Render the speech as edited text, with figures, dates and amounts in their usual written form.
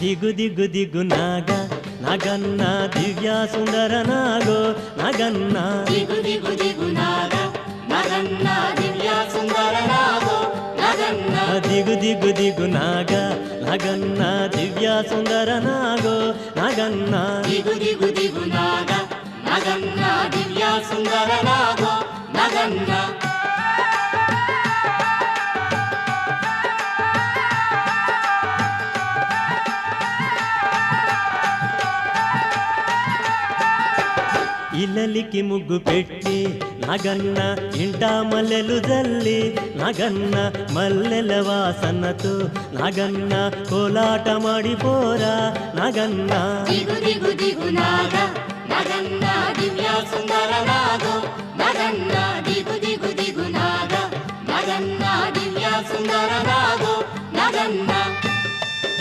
ದಿಗು ದಿಗು ದಿಗು ನಾಗ ನಗನ್ನ ದಿವ್ಯ ಸುಂದರ ನಾಗೋ ನಗನ್ನ ದಿಗು ದಿಗು ದಿಗು ನಾಗ ನಗನ್ನ ದಿವ್ಯ ಸುಂದರ ನಾಗೋ ನಗನ್ನ ದಿಗು ದಿಗು ದಿಗು ನಾಗ ನಗನ್ನ ದಿವ್ಯ ಸುಂದರ ನಾಗೋ ನಗನ್ನ ದಿಗು ದಿಗು ದಿಗು ನಾಗ ನಗನ್ನ ದಿವ್ಯ ಸುಂದರ ನಾಗೋ ನಗನ್ನ ఇల్లలికి ముగ్గు పెట్టి నగన్న ఇంట మల్లెలు జల్లి నగన్న మల్లెల వాసనతో నగన్న కోలాట మాడిపోరా నగన్న ದಿಗು ದಿಗು ದಿಗು ನಾಗ ನಗನ್ನ ದಿವ್ಯ ಸುಂದರ ನಾಗೋ ನಗನ್ನ ದಿಗು ದಿಗು ದಿಗು ನಾಗ ನಗನ್ನ ದಿವ್ಯ ಸುಂದರ ನಾಗೋ ನಗನ್ನ